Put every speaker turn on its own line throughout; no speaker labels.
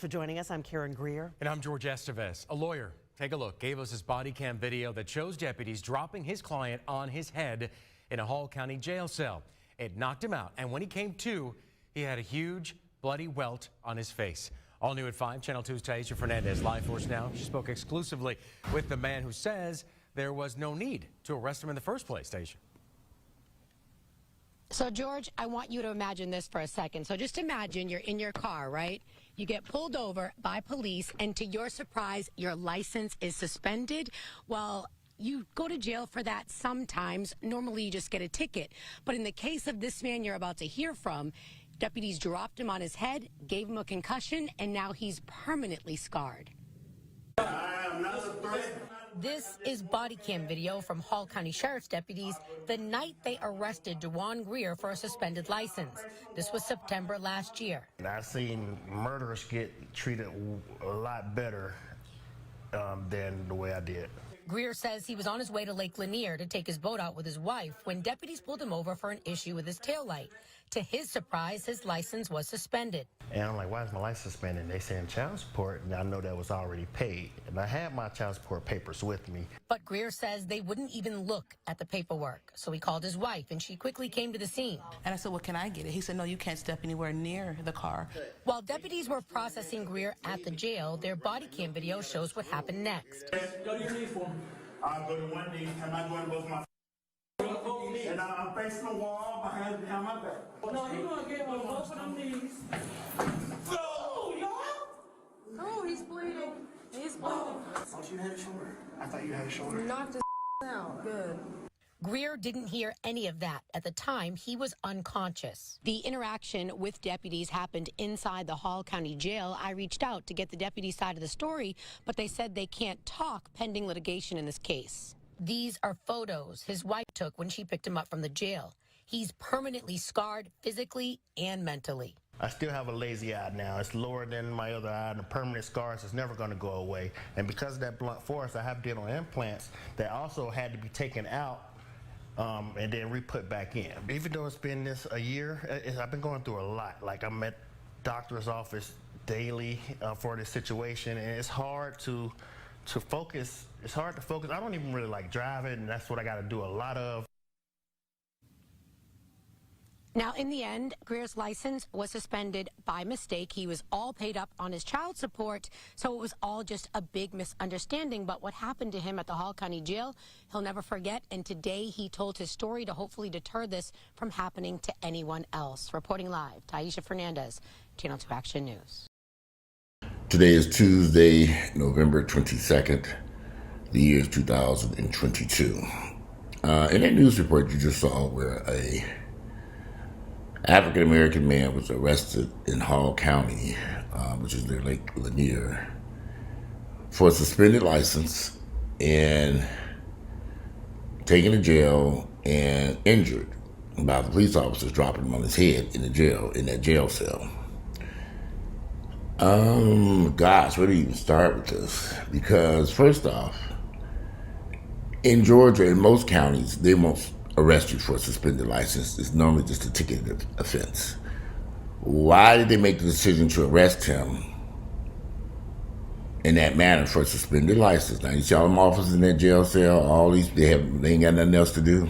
for joining us. I'm Karen Greer.
And I'm George Estevez. A lawyer, take a look, gave us his body cam video that shows deputies dropping his client on his head in a Hall County jail cell. It knocked him out, and when he came to, he had a huge bloody welt on his face. All new at 5, Channel 2's Taisha Fernandez live for us now. She spoke exclusively with the man who says there was no need to arrest him in the first place. Taisha.
So, George, I want you to imagine this for a second. So just imagine you're in your car, right? You get pulled over by police, and to your surprise, your license is suspended. Well, you go to jail for that sometimes. Normally, you just get a ticket. But in the case of this man you're about to hear from, deputies dropped him on his head, gave him a concussion, and now he's permanently scarred. This is body cam video from Hall County Sheriff's deputies the night they arrested Dewan Greer for a suspended license. This was September last year.
I've seen murderers get treated a lot better than the way I did.
Greer says he was on his way to Lake Lanier to take his boat out with his wife when deputies pulled him over for an issue with his taillight. To his surprise, his license was suspended. And
I'm like, why is my license suspended? They saying child support, and I know that was already paid. And I had my child support papers with me.
But Greer says they wouldn't even look at the paperwork. So he called his wife, and she quickly came to the scene.
And I said, well, can I get it? He said, no, you can't step anywhere near the car.
While deputies were processing Greer at the jail, their body cam video shows what happened next.
Go to your knee for me. I'll go to one knee. I'm not going to both my and I'm facing the wall behind my back. No, you're going to get on both of them knees.
Oh, he's bleeding. He's bleeding.
I thought you had a shoulder. I thought you had a shoulder.
Knocked his out. Good.
Greer didn't hear any of that. At the time, he was unconscious. The interaction with deputies happened inside the Hall County Jail. I reached out to get the deputy side of the story, but they said they can't talk pending litigation in this case. These are photos his wife took when she picked him up from the jail. He's permanently scarred physically and mentally.
I still have a lazy eye now. It's lower than my other eye, and the permanent scars is never going to go away. And because of that blunt force, I have dental implants that also had to be taken out and then re-put back in. Even though it's been a year, I've been going through a lot. Like, I'm at doctor's office daily for this situation, and it's hard to focus. It's hard to focus. I don't even really like driving, and that's what I got to do a lot of.
Now, in the end, Greer's license was suspended by mistake. He was all paid up on his child support, so it was all just a big misunderstanding. But what happened to him at the Hall County Jail, he'll never forget. And today he told his story to hopefully deter this from happening to anyone else. Reporting live, Taisha Fernandez, Channel 2 Action News.
Today is Tuesday, November 22nd. The year is 2022. In that news report you just saw where a African-American man was arrested in Hall County, which is near Lake Lanier, for a suspended license and taken to jail and injured by the police officers dropping him on his head in that jail cell. Gosh, where do you even start with this? Because first off, in Georgia, in most counties, they won't arrest you for a suspended license. It's normally just a ticketed offense. Why did they make the decision to arrest him in that manner for a suspended license? Now, you see all them officers in that jail cell, all these, they ain't got nothing else to do.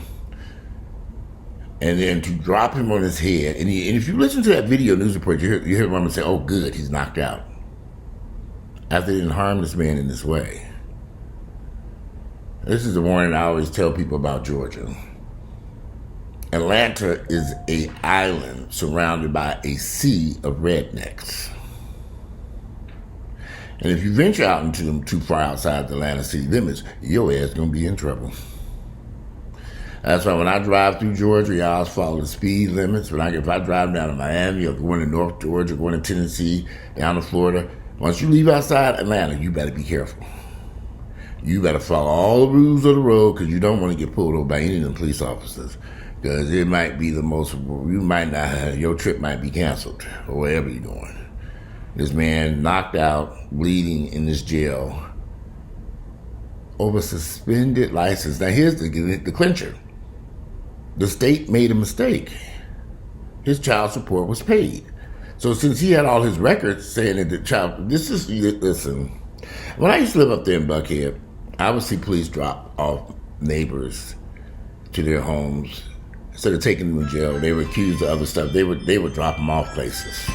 And then to drop him on his head, and if you listen to that video news report, you hear him say, oh, good, he's knocked out. After they didn't harm this man in this way. This is the warning I always tell people about Georgia. Atlanta is an island surrounded by a sea of rednecks. And if you venture out into them too far outside the Atlanta city limits, your ass is going to be in trouble. That's why when I drive through Georgia, I always follow the speed limits. If I drive down to Miami or going to North Georgia, going to Tennessee, down to Florida, once you leave outside Atlanta, you better be careful. You better follow all the rules of the road because you don't want to get pulled over by any of them police officers. Because it might be your trip might be canceled or wherever you're going. This man knocked out, bleeding in this jail over suspended license. Now here's the clincher. The state made a mistake. His child support was paid. So since he had all his records saying that the child, listen, when I used to live up there in Buckhead, I would see police drop off neighbors to their homes. Instead of taking them to jail, they were accused of other stuff. They would drop them off places.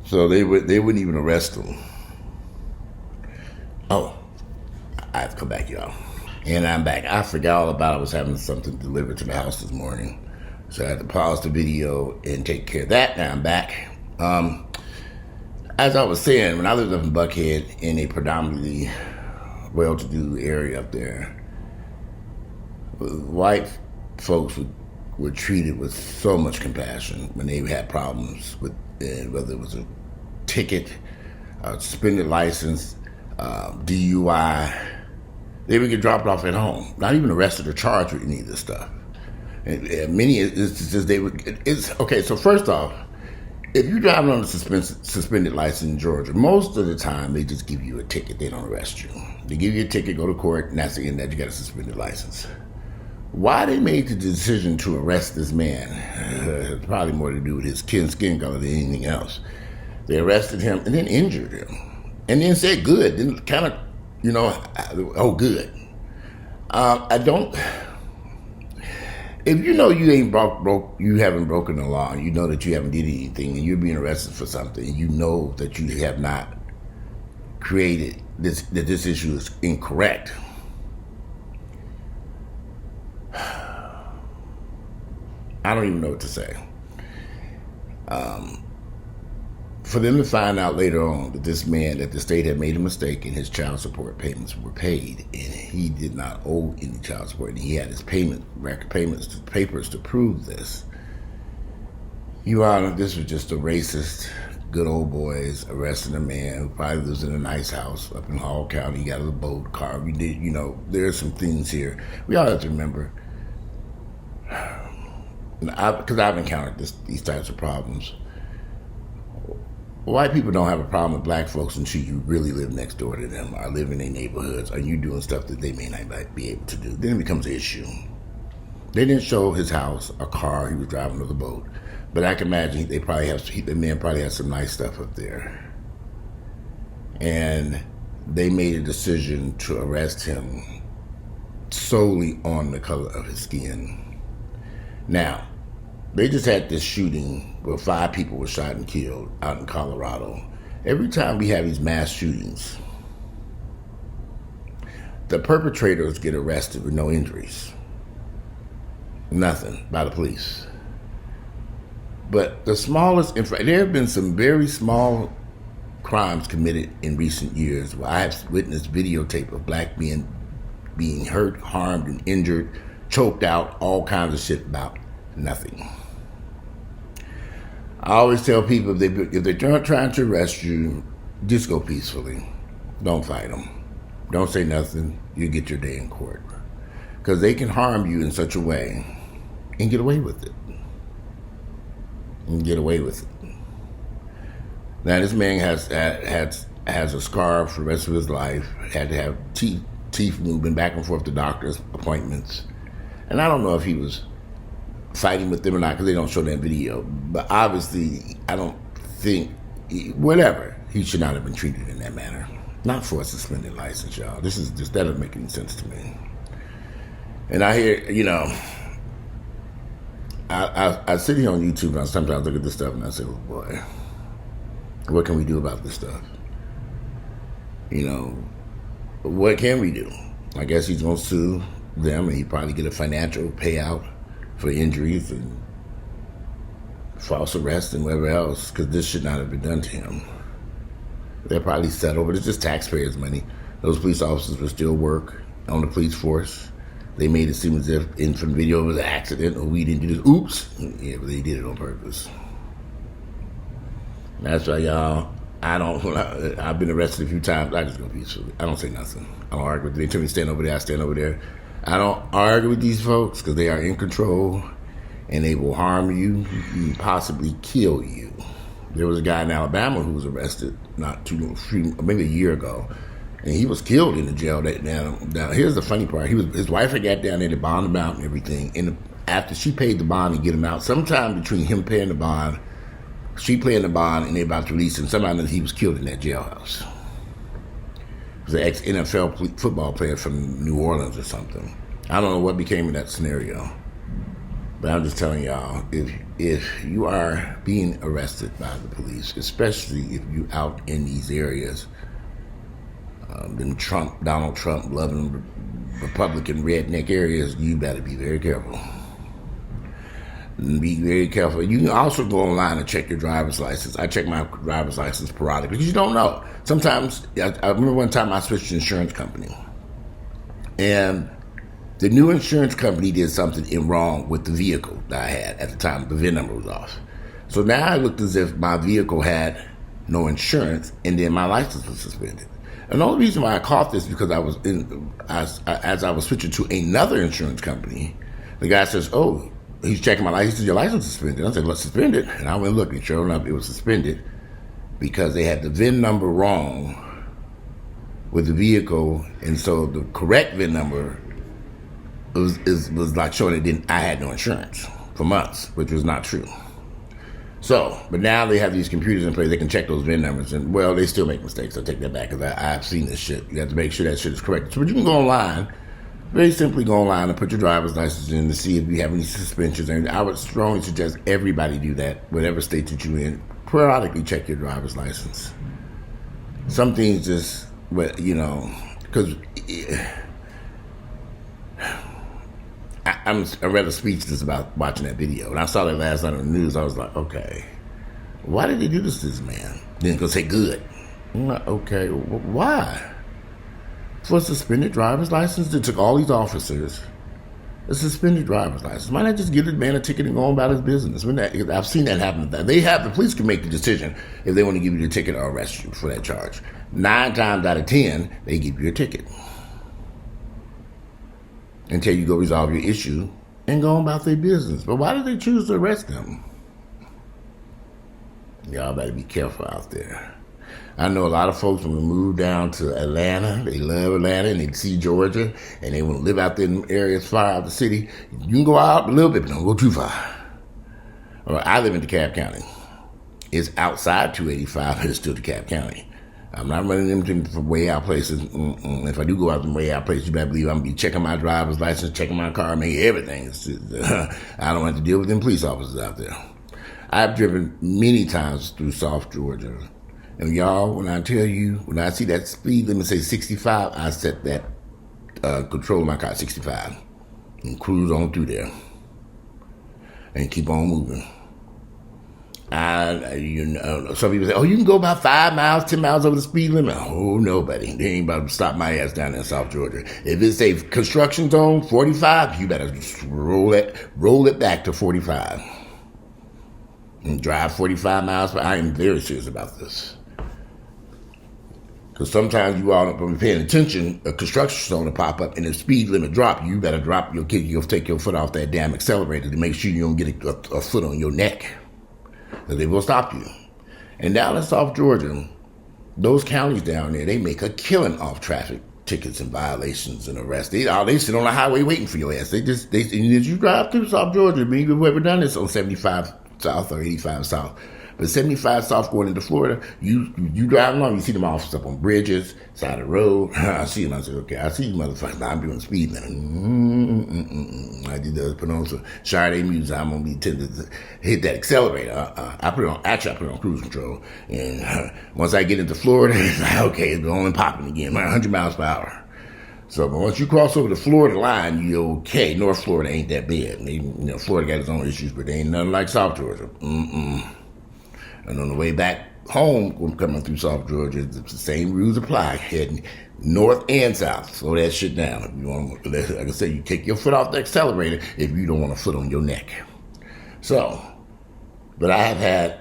So they wouldn't even arrest them. Oh, I have to come back, y'all. And I'm back. I forgot all about it. I was having something delivered to the house this morning. So I had to pause the video and take care of that. Now I'm back. As I was saying, when I lived up in Buckhead in a predominantly well-to-do area up there, white folks were treated with so much compassion when they had problems with whether it was a ticket, a suspended license, DUI. They would get dropped off at home, not even arrested or charged with any of this stuff. And many instances they would. Okay. So first off, if you're driving on a suspended license in Georgia, most of the time they just give you a ticket. They don't arrest you. They give you a ticket, go to court, and that's the end. That you got a suspended license. Why they made the decision to arrest this man? It's probably more to do with his skin color than anything else. They arrested him and then injured him, and then said good. Then kind of, oh good. I don't. If you know you ain't you haven't broken the law, and you know that you haven't did anything, and you're being arrested for something, and you know that you have not created that this issue is incorrect. I don't even know what to say. For them to find out later on that this man, that the state had made a mistake and his child support payments were paid, and he did not owe any child support, and he had his papers to prove this. Your Honor, this was just a racist, good old boys arresting a man who probably lives in a nice house up in Hall County. He got a boat, car. We did, there's some things here. We all have to remember, because I've encountered these types of problems. White people don't have a problem with black folks until you really live next door to them, or live in their neighborhoods, or you doing stuff that they may not be able to do. Then it becomes an issue. They didn't show his house, a car, he was driving with a boat. But I can imagine the man probably has some nice stuff up there. And they made a decision to arrest him solely on the color of his skin. Now, they just had this shooting where 5 people were shot and killed out in Colorado. Every time we have these mass shootings, the perpetrators get arrested with no injuries. Nothing by the police. But the smallest, there have been some very small crimes committed in recent years where I have witnessed videotape of black men being hurt, harmed, and injured, choked out, all kinds of shit about nothing. I always tell people if they're trying to arrest you, just go peacefully. Don't fight them. Don't say nothing. You get your day in court. Because they can harm you in such a way and get away with it. Now this man has a scar for the rest of his life. Had to have teeth moving back and forth to doctor's appointments. And I don't know if he was fighting with them or not, because they don't show that video. But obviously, I don't think, whatever, he should not have been treated in that manner. Not for a suspended license, y'all. That doesn't make any sense to me. And I hear, I sit here on YouTube and I sometimes look at this stuff and I say, oh boy, what can we do about this stuff? What can we do? I guess he's going to sue them and he'd probably get a financial payout for injuries and false arrest and whatever else, because this should not have been done to him. They'll probably settle, but it's just taxpayers' money. Those police officers will still work on the police force. They made it seem as if from the video it was an accident or we didn't do this. Oops. Yeah, but they did it on purpose. And that's why, y'all, I've been arrested a few times. I just go peacefully. I don't say nothing. I don't argue with them. They tell me to stand over there, I stand over there. I don't argue with these folks because they are in control and they will harm you and possibly kill you. There was a guy in Alabama who was arrested maybe a year ago, and he was killed in the jail. Now, here's the funny part. His wife had got down there to bond him out and everything, and after she paid the bond and get him out, sometime between him paying the bond Street playing the bond, and they're about to release him. Somebody knows he was killed in that jailhouse. He was an ex-NFL football player from New Orleans or something. I don't know what became of that scenario. But I'm just telling y'all, if you are being arrested by the police, especially if you're out in these areas, them Donald Trump loving Republican redneck areas, you better be very careful. Be very careful. You can also go online and check your driver's license. I check my driver's license periodically because you don't know. Sometimes, I remember one time I switched to insurance company, and the new insurance company did something wrong with the vehicle that I had at the time. The VIN number was off. So now it looked as if my vehicle had no insurance, and then my license was suspended. And the only reason why I caught this because as I was switching to another insurance company, the guy says, "Oh, he's checking my license. He says, your license is suspended." I said, "Let's suspend it." And I went looking. Sure enough, it was suspended because they had the VIN number wrong with the vehicle, and so the correct VIN number was like showing I had no insurance for months, which was not true. So, but now they have these computers in place. They can check those VIN numbers, and well, they still make mistakes. I take that back because I've seen this shit. You have to make sure that shit is correct. So, but you can go online. Very simply go online and put your driver's license in to see if you have any suspensions. And I would strongly suggest everybody do that, whatever state that you're in. Periodically check your driver's license. Some things just, because I'm rather speechless about watching that video. When I saw that last night on the news, I was like, okay, why did they do this to this man? Then go say good. I'm like, okay, why? For a suspended driver's license, they took all these officers a suspended driver's license. Why not just give the man a ticket and go on about his business? I've seen that happen. The police can make the decision if they want to give you the ticket or arrest you for that charge. 9 times out of 10, they give you a ticket until you go resolve your issue and go on about their business. But why did they choose to arrest them? Y'all better be careful out there. I know a lot of folks when we move down to Atlanta, they love Atlanta and they see Georgia and they want to live out there in areas far out of the city. You can go out a little bit, but don't go too far. I live in DeKalb County. It's outside 285, but it's still DeKalb County. I'm not running them from way out places. If I do go out from way out places, you better believe I'm going to be checking my driver's license, checking my car, making everything. I don't have to deal with them police officers out there. I've driven many times through South Georgia. And y'all, when I see that speed limit say 65, I set that control of my car at 65 and cruise on through there and keep on moving. Some people say, "Oh, you can go about 5 miles, 10 miles over the speed limit." Oh, nobody. They ain't about to stop my ass down in South Georgia. If it's a construction zone, 45, you better just roll it back to 45 and drive 45 miles. But I am very serious about this. Because sometimes you all don't be paying attention, a construction zone will pop up and the speed limit drop. You better drop your kid. You'll take your foot off that damn accelerator to make sure you don't get a foot on your neck. Because they will stop you. And down in South Georgia, those counties down there, they make a killing off traffic tickets and violations and arrests. They sit on the highway waiting for your ass. And as you drive through South Georgia, maybe you've ever done this on 75 South or 85 South. But 75 South going into Florida, you drive along, you see them officers up on bridges, side of the road. I see them, I say, okay, I see you motherfuckers. Now I'm doing speed limit. I did put on some Sade music. I'm going to be tempted to hit that accelerator. I put it on cruise control. And once I get into Florida, it's like, okay, it's on and popping again, 100 miles per hour. So, but once you cross over the Florida line, you're okay. North Florida ain't that bad. Florida got its own issues, but they ain't nothing like South Georgia. And on the way back home, coming through South Georgia, the same rules apply, heading north and south. Slow that shit down. If you want, like I said, you take your foot off the accelerator if you don't want a foot on your neck. So, but I have had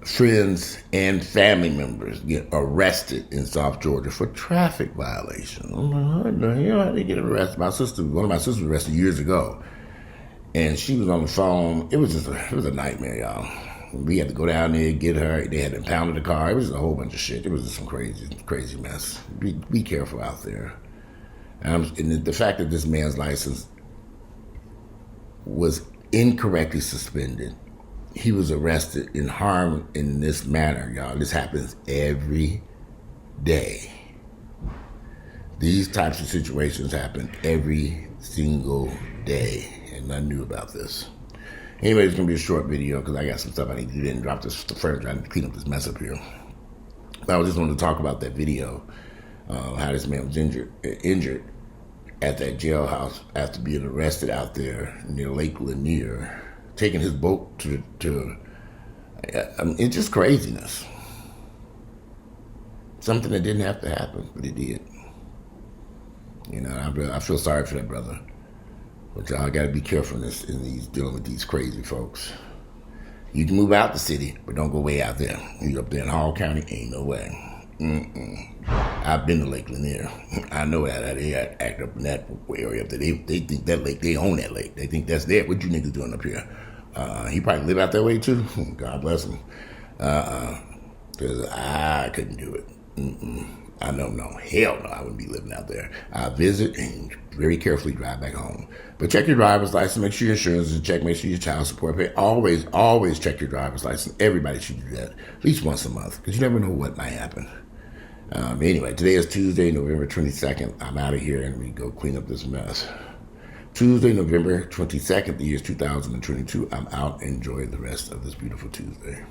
friends and family members get arrested in South Georgia for traffic violations. I'm like, how they get arrested? One of my sisters was arrested years ago, and she was on the phone. It was a nightmare, y'all. We had to go down there, get her. They had impounded the car. It was a whole bunch of shit. It was just some crazy mess. Be careful out there. And the fact that this man's license was incorrectly suspended, he was arrested and harmed in this manner, y'all. This happens every day. These types of situations happen every single day, and I knew about this. Anyway, it's gonna be a short video because I got some stuff I need to do and drop this first. I need to clean up this mess up here. But I just wanted to talk about that video, how this man was injured at that jailhouse after being arrested out there near Lake Lanier, taking his boat to I mean, it's just craziness. Something that didn't have to happen, but it did. You know, I feel sorry for that brother. But y'all gotta be careful in these dealing with these crazy folks. You can move out the city, but don't go way out there. You up there in Hall County, ain't no way. I've been to Lake Lanier. I know that they act up in that area up there. They think that lake, they own that lake. They think that's there. What you niggas doing up here? He probably live out that way too. God bless him. Cause I couldn't do it. I know, no, hell no, I wouldn't be living out there. I visit and very carefully drive back home. But check your driver's license, make sure your insurance is checked, make sure your child support pay. Always check your driver's license. Everybody should do that at least once a month because you never know what might happen. Anyway, today is Tuesday, November 22nd. I'm out of here and we go clean up this mess. Tuesday, November 22nd, the year is 2022. I'm out. Enjoy the rest of this beautiful Tuesday.